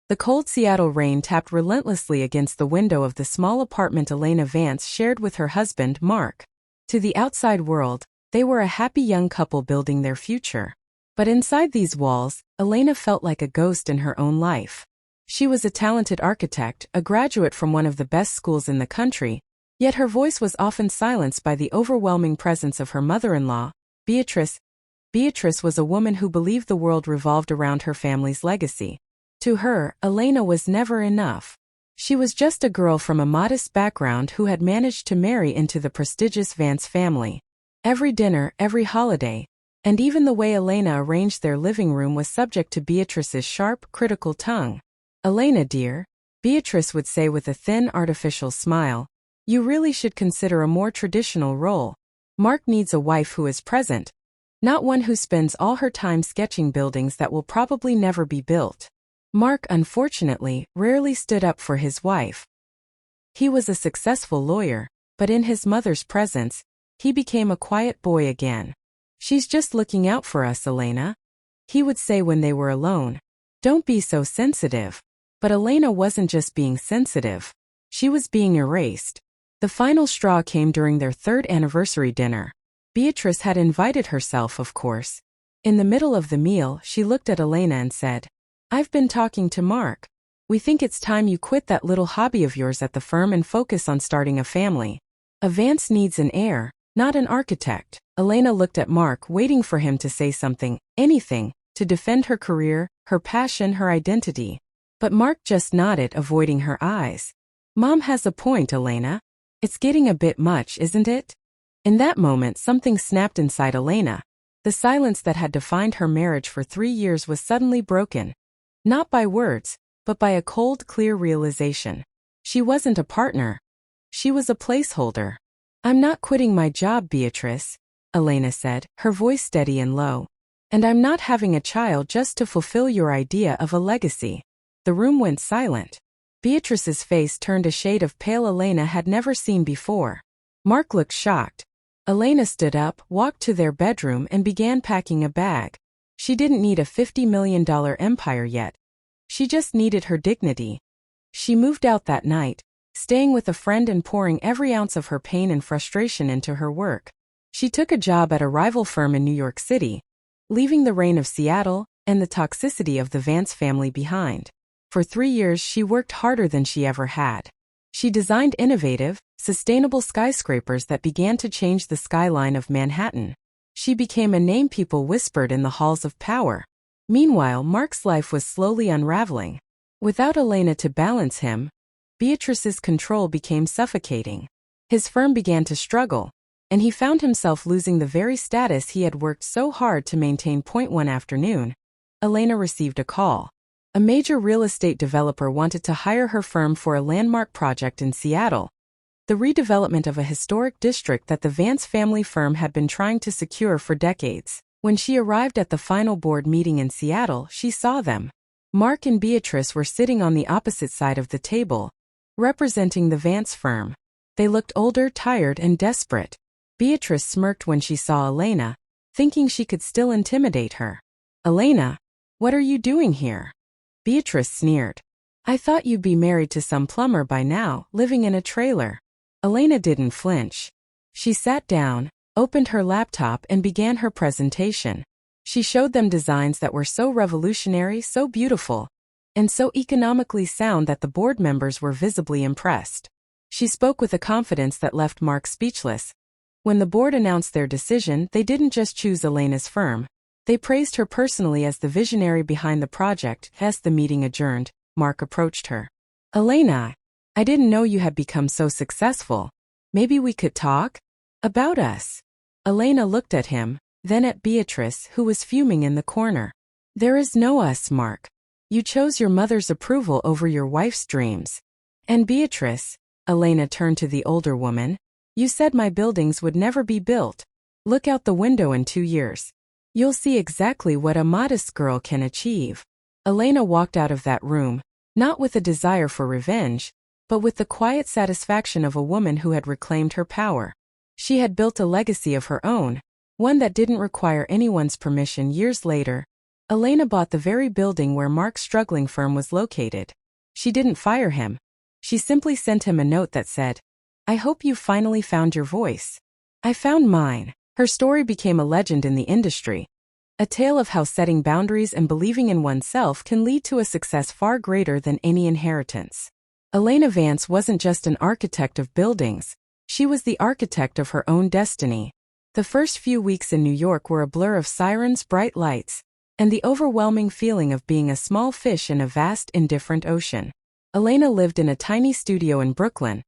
The cold Seattle rain tapped relentlessly against the window of the small apartment Elena Vance shared with her husband, Mark. To the outside world, they were a happy young couple building their future. But inside these walls, Elena felt like a ghost in her own life. She was a talented architect, a graduate from one of the best schools in the country, yet her voice was often silenced by the overwhelming presence of her mother-in-law, Beatrice. Beatrice was a woman who believed the world revolved around her family's legacy. To her, Elena was never enough. She was just a girl from a modest background who had managed to marry into the prestigious Vance family. Every dinner, every holiday, and even the way Elena arranged their living room was subject to Beatrice's sharp, critical tongue. "Elena dear," Beatrice would say with a thin, artificial smile, "you really should consider a more traditional role. Mark needs a wife who is present, not one who spends all her time sketching buildings that will probably never be built." Mark, unfortunately, rarely stood up for his wife. He was a successful lawyer, but in his mother's presence, he became a quiet boy again. "She's just looking out for us, Elena," he would say when they were alone. "Don't be so sensitive." But Elena wasn't just being sensitive. She was being erased. The final straw came during their third anniversary dinner. Beatrice had invited herself, of course. In the middle of the meal, she looked at Elena and said, "I've been talking to Mark. We think it's time you quit that little hobby of yours at the firm and focus on starting a family. A Vance needs an heir, not an architect." Elena looked at Mark, waiting for him to say something, anything, to defend her career, her passion, her identity. But Mark just nodded, avoiding her eyes. "Mom has a point, Elena. It's getting a bit much, isn't it?" In that moment, something snapped inside Elena. The silence that had defined her marriage for 3 years was suddenly broken. Not by words, but by a cold, clear realization. She wasn't a partner. She was a placeholder. "I'm not quitting my job, Beatrice," Elena said, her voice steady and low. "And I'm not having a child just to fulfill your idea of a legacy." The room went silent. Beatrice's face turned a shade of pale Elena had never seen before. Mark looked shocked. Elena stood up, walked to their bedroom and began packing a bag. She didn't need a $50 million empire yet. She just needed her dignity. She moved out that night, staying with a friend and pouring every ounce of her pain and frustration into her work. She took a job at a rival firm in New York City, leaving the rain of Seattle and the toxicity of the Vance family behind. For 3 years she worked harder than she ever had. She designed innovative, sustainable skyscrapers that began to change the skyline of Manhattan. She became a name people whispered in the halls of power. Meanwhile, Mark's life was slowly unraveling. Without Elena to balance him, Beatrice's control became suffocating. His firm began to struggle, and he found himself losing the very status he had worked so hard to maintain. One afternoon, Elena received a call. A major real estate developer wanted to hire her firm for a landmark project in Seattle, the redevelopment of a historic district that the Vance family firm had been trying to secure for decades. When she arrived at the final board meeting in Seattle, she saw them. Mark and Beatrice were sitting on the opposite side of the table, representing the Vance firm. They looked older, tired, and desperate. Beatrice smirked when she saw Elena, thinking she could still intimidate her. "Elena, what are you doing here?" Beatrice sneered. "I thought you'd be married to some plumber by now, living in a trailer." Elena didn't flinch. She sat down, opened her laptop and began her presentation. She showed them designs that were so revolutionary, so beautiful, and so economically sound that the board members were visibly impressed. She spoke with a confidence that left Mark speechless. When the board announced their decision, they didn't just choose Elena's firm. They praised her personally as the visionary behind the project. As the meeting adjourned, Mark approached her. "Elena, I didn't know you had become so successful. Maybe we could talk about us." Elena looked at him, then at Beatrice, who was fuming in the corner. "There is no us, Mark. You chose your mother's approval over your wife's dreams. And Beatrice," Elena turned to the older woman, "you said my buildings would never be built. Look out the window in 2 years. You'll see exactly what a modest girl can achieve." Elena walked out of that room, not with a desire for revenge, but with the quiet satisfaction of a woman who had reclaimed her power. She had built a legacy of her own, one that didn't require anyone's permission. Years later, Elena bought the very building where Mark's struggling firm was located. She didn't fire him. She simply sent him a note that said, "I hope you finally found your voice. I found mine." Her story became a legend in the industry. A tale of how setting boundaries and believing in oneself can lead to a success far greater than any inheritance. Elena Vance wasn't just an architect of buildings. She was the architect of her own destiny. The first few weeks in New York were a blur of sirens, bright lights, and the overwhelming feeling of being a small fish in a vast, indifferent ocean. Elena lived in a tiny studio in Brooklyn,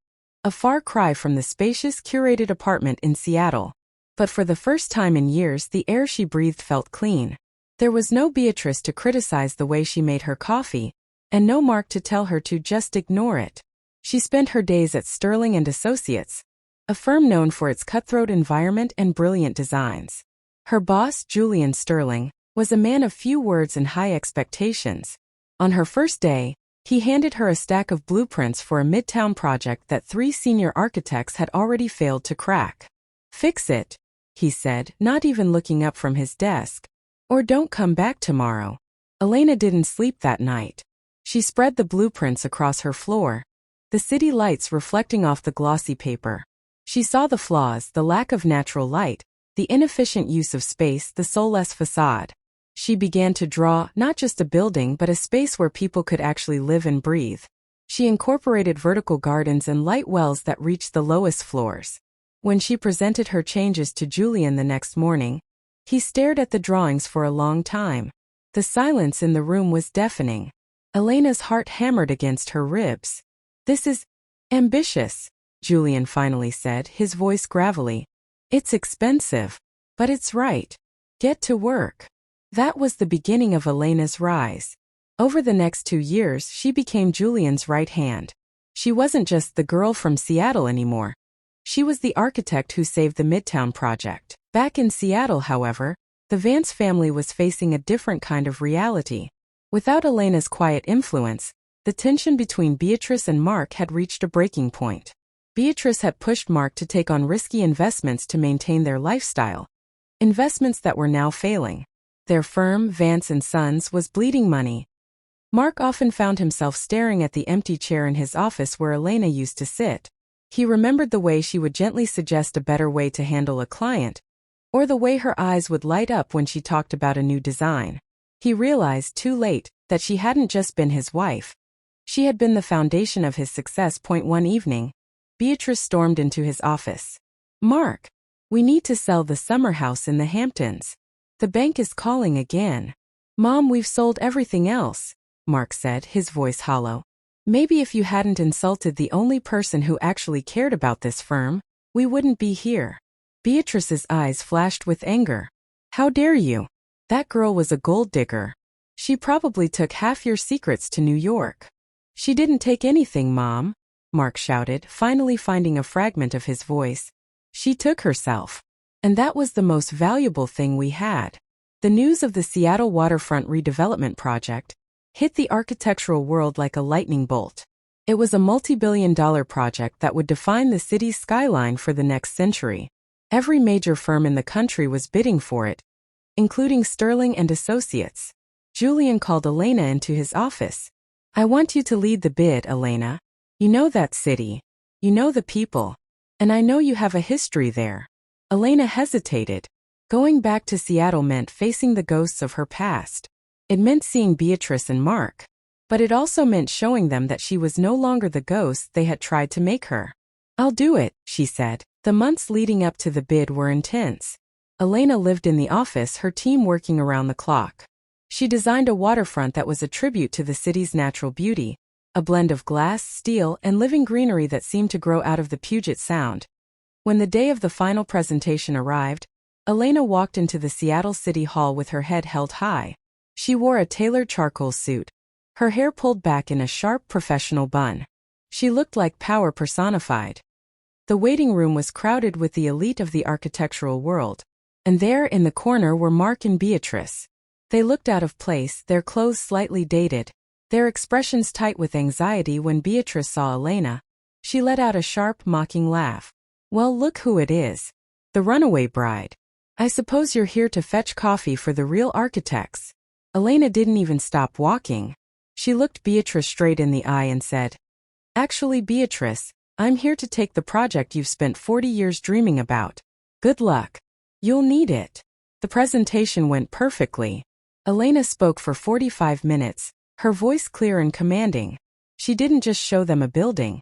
a far cry from the spacious, curated apartment in Seattle. But for the first time in years, the air she breathed felt clean. There was no Beatrice to criticize the way she made her coffee, and no Mark to tell her to just ignore it. She spent her days at Sterling and Associates, a firm known for its cutthroat environment and brilliant designs. Her boss, Julian Sterling, was a man of few words and high expectations. On her first day, he handed her a stack of blueprints for a midtown project that 3 senior architects had already failed to crack. "Fix it," he said, not even looking up from his desk. "Or don't come back tomorrow." Elena didn't sleep that night. She spread the blueprints across her floor, the city lights reflecting off the glossy paper. She saw the flaws, the lack of natural light, the inefficient use of space, the soulless facade. She began to draw not just a building but a space where people could actually live and breathe. She incorporated vertical gardens and light wells that reached the lowest floors. When she presented her changes to Julian the next morning, he stared at the drawings for a long time. The silence in the room was deafening. Elena's heart hammered against her ribs. "This is ambitious," Julian finally said, his voice gravelly. "It's expensive, but it's right. Get to work." That was the beginning of Elena's rise. Over the next 2 years, she became Julian's right hand. She wasn't just the girl from Seattle anymore. She was the architect who saved the Midtown project. Back in Seattle, however, the Vance family was facing a different kind of reality. Without Elena's quiet influence, the tension between Beatrice and Mark had reached a breaking point. Beatrice had pushed Mark to take on risky investments to maintain their lifestyle. Investments that were now failing. Their firm, Vance & Sons, was bleeding money. Mark often found himself staring at the empty chair in his office where Elena used to sit. He remembered the way she would gently suggest a better way to handle a client, or the way her eyes would light up when she talked about a new design. He realized, too late, that she hadn't just been his wife. She had been the foundation of his success. One evening, Beatrice stormed into his office. "Mark, we need to sell the summer house in the Hamptons. The bank is calling again." "Mom, we've sold everything else," Mark said, his voice hollow. "Maybe if you hadn't insulted the only person who actually cared about this firm, we wouldn't be here." Beatrice's eyes flashed with anger. "How dare you? That girl was a gold digger. She probably took half your secrets to New York." "She didn't take anything, Mom," Mark shouted, finally finding a fragment of his voice. "She took herself. And that was the most valuable thing we had." The news of the Seattle waterfront redevelopment project hit the architectural world like a lightning bolt. It was a multi-billion-dollar project that would define the city's skyline for the next century. Every major firm in the country was bidding for it, including Sterling and Associates. Julian called Elena into his office. "I want you to lead the bid, Elena. You know that city. You know the people. And I know you have a history there." Elena hesitated. Going back to Seattle meant facing the ghosts of her past. It meant seeing Beatrice and Mark. But it also meant showing them that she was no longer the ghost they had tried to make her. "I'll do it," she said. The months leading up to the bid were intense. Elena lived in the office, her team working around the clock. She designed a waterfront that was a tribute to the city's natural beauty, a blend of glass, steel, and living greenery that seemed to grow out of the Puget Sound. When the day of the final presentation arrived, Elena walked into the Seattle City Hall with her head held high. She wore a tailored charcoal suit, her hair pulled back in a sharp professional bun. She looked like power personified. The waiting room was crowded with the elite of the architectural world, and there in the corner were Mark and Beatrice. They looked out of place, their clothes slightly dated, their expressions tight with anxiety. When Beatrice saw Elena, she let out a sharp, mocking laugh. "Well, look who it is. The runaway bride. I suppose you're here to fetch coffee for the real architects." Elena didn't even stop walking. She looked Beatrice straight in the eye and said, "Actually, Beatrice, I'm here to take the project you've spent 40 years dreaming about. Good luck. You'll need it." The presentation went perfectly. Elena spoke for 45 minutes, her voice clear and commanding. She didn't just show them a building.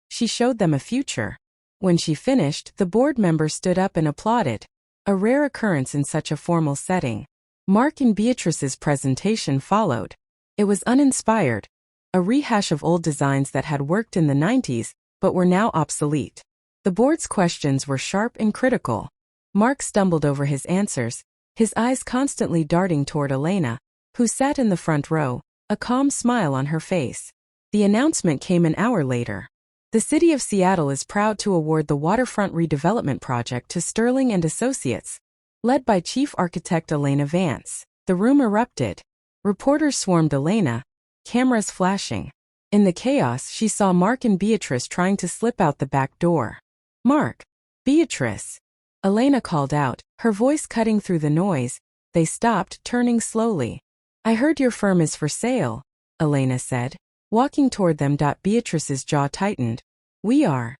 She showed them a future. When she finished, the board members stood up and applauded, a rare occurrence in such a formal setting. Mark and Beatrice's presentation followed. It was uninspired, a rehash of old designs that had worked in the 90s, but were now obsolete. The board's questions were sharp and critical. Mark stumbled over his answers, his eyes constantly darting toward Elena, who sat in the front row, a calm smile on her face. The announcement came an hour later. The City of Seattle is proud to award the waterfront redevelopment project to Sterling and Associates, led by Chief Architect Elena Vance. The room erupted. Reporters swarmed Elena, cameras flashing. In the chaos, she saw Mark and Beatrice trying to slip out the back door. "Mark! Beatrice!" Elena called out, her voice cutting through the noise. They stopped, turning slowly. "I heard your firm is for sale," Elena said, walking toward them. Beatrice's jaw tightened. "We are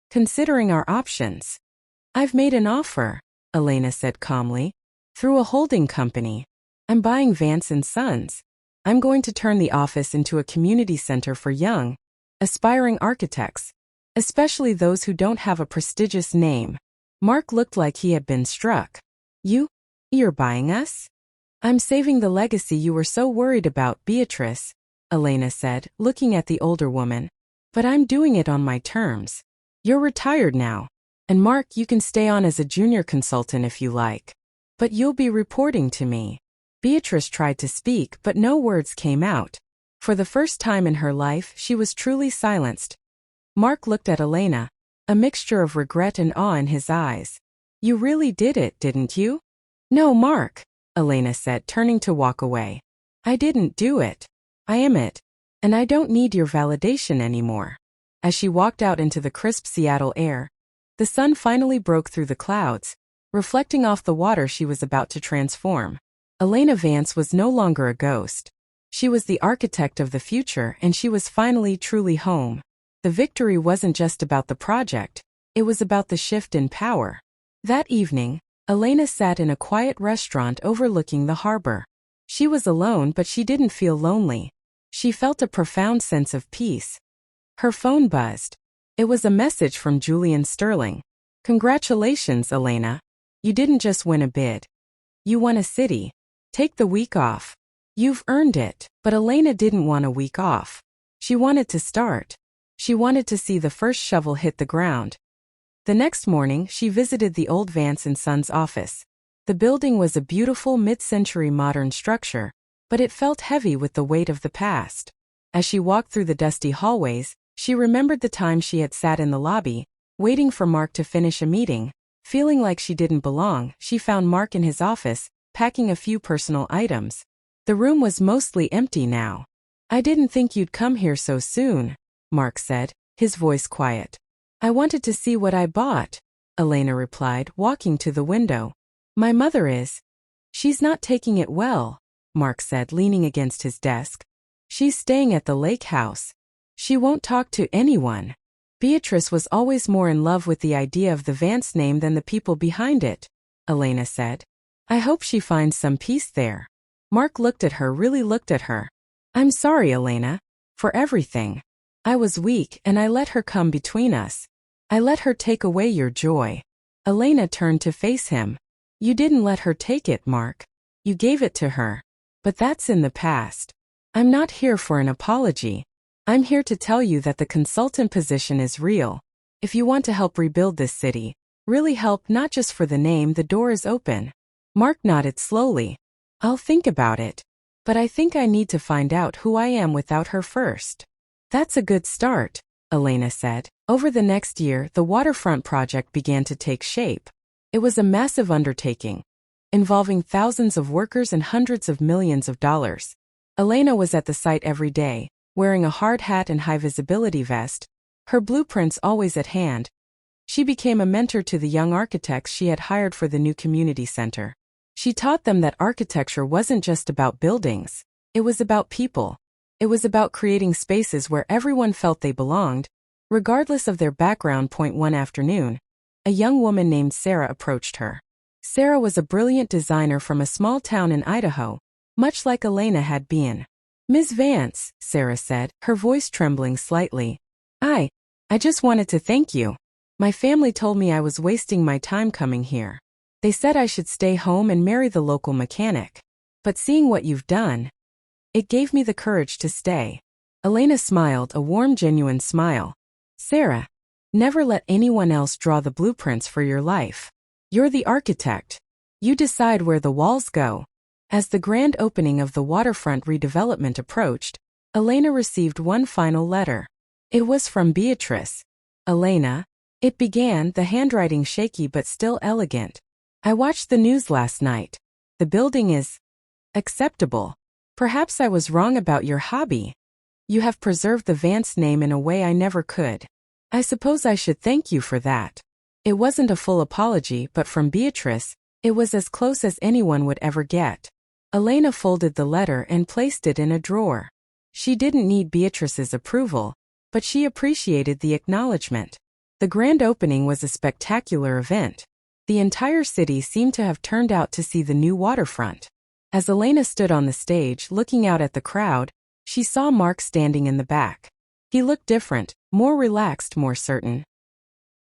considering our options." "I've made an offer," Elena said calmly, "through a holding company. I'm buying Vance & Sons. I'm going to turn the office into a community center for young, aspiring architects, especially those who don't have a prestigious name." Mark looked like he had been struck. You're buying us?" "I'm saving the legacy you were so worried about, Beatrice," Elena said, looking at the older woman. "But I'm doing it on my terms. You're retired now. And Mark, you can stay on as a junior consultant if you like. But you'll be reporting to me." Beatrice tried to speak, but no words came out. For the first time in her life, she was truly silenced. Mark looked at Elena, a mixture of regret and awe in his eyes. "You really did it, didn't you?" "No, Mark," Elena said, turning to walk away. "I didn't do it. I am it. And I don't need your validation anymore." As she walked out into the crisp Seattle air, the sun finally broke through the clouds, reflecting off the water she was about to transform. Elena Vance was no longer a ghost. She was the architect of the future, and she was finally truly home. The victory wasn't just about the project, it was about the shift in power. That evening, Elena sat in a quiet restaurant overlooking the harbor. She was alone, but she didn't feel lonely. She felt a profound sense of peace. Her phone buzzed. It was a message from Julian Sterling. "Congratulations, Elena. You didn't just win a bid. You won a city. Take the week off. You've earned it." But Elena didn't want a week off. She wanted to start. She wanted to see the first shovel hit the ground. The next morning, she visited the old Vance & Sons office. The building was a beautiful mid-century modern structure, but it felt heavy with the weight of the past. As she walked through the dusty hallways, she remembered the time she had sat in the lobby, waiting for Mark to finish a meeting. Feeling like she didn't belong, she found Mark in his office, packing a few personal items. The room was mostly empty now. "I didn't think you'd come here so soon," Mark said, his voice quiet. "I wanted to see what I bought," Elena replied, walking to the window. "My mother is. She's not taking it well," Mark said, leaning against his desk. "She's staying at the lake house. She won't talk to anyone." Beatrice was always more in love with the idea of the Vance name than the people behind it, Elena said. "I hope she finds some peace there." Mark looked at her, really looked at her. "I'm sorry, Elena, for everything. I was weak and I let her come between us. I let her take away your joy." Elena turned to face him. "You didn't let her take it, Mark. You gave it to her. But that's in the past. I'm not here for an apology. I'm here to tell you that the consultant position is real. If you want to help rebuild this city, really help, not just for the name, the door is open." Mark nodded slowly. "I'll think about it. But I think I need to find out who I am without her first." "That's a good start," Elena said. Over the next year, the waterfront project began to take shape. It was a massive undertaking, involving thousands of workers and hundreds of millions of dollars. Elena was at the site every day, wearing a hard hat and high-visibility vest, her blueprints always at hand. She became a mentor to the young architects she had hired for the new community center. She taught them that architecture wasn't just about buildings. It was about people. It was about creating spaces where everyone felt they belonged, regardless of their background. One afternoon, a young woman named Sarah approached her. Sarah was a brilliant designer from a small town in Idaho, much like Elena had been. "Ms. Vance," Sarah said, her voice trembling slightly. I just wanted to thank you. My family told me I was wasting my time coming here. They said I should stay home and marry the local mechanic. But seeing what you've done, it gave me the courage to stay." Elena smiled, a warm, genuine smile. "Sarah, never let anyone else draw the blueprints for your life. You're the architect. You decide where the walls go." As the grand opening of the waterfront redevelopment approached, Elena received one final letter. It was from Beatrice. "Elena," it began, the handwriting shaky but still elegant. "I watched the news last night. The building is acceptable. Perhaps I was wrong about your hobby. You have preserved the Vance name in a way I never could. I suppose I should thank you for that." It wasn't a full apology, but from Beatrice, it was as close as anyone would ever get. Elena folded the letter and placed it in a drawer. She didn't need Beatrice's approval, but she appreciated the acknowledgement. The grand opening was a spectacular event. The entire city seemed to have turned out to see the new waterfront. As Elena stood on the stage looking out at the crowd, she saw Mark standing in the back. He looked different, more relaxed, more certain.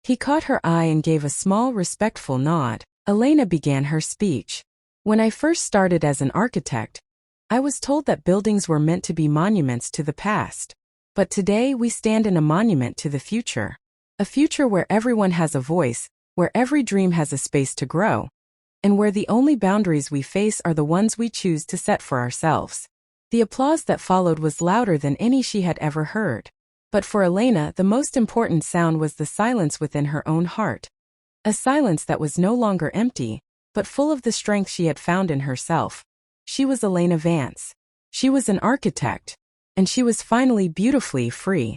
He caught her eye and gave a small, respectful nod. Elena began her speech. "When I first started as an architect, I was told that buildings were meant to be monuments to the past. But today we stand in a monument to the future. A future where everyone has a voice, where every dream has a space to grow, and where the only boundaries we face are the ones we choose to set for ourselves." The applause that followed was louder than any she had ever heard. But for Elena, the most important sound was the silence within her own heart. A silence that was no longer empty, but full of the strength she had found in herself. She was Elena Vance. She was an architect. And she was finally beautifully free.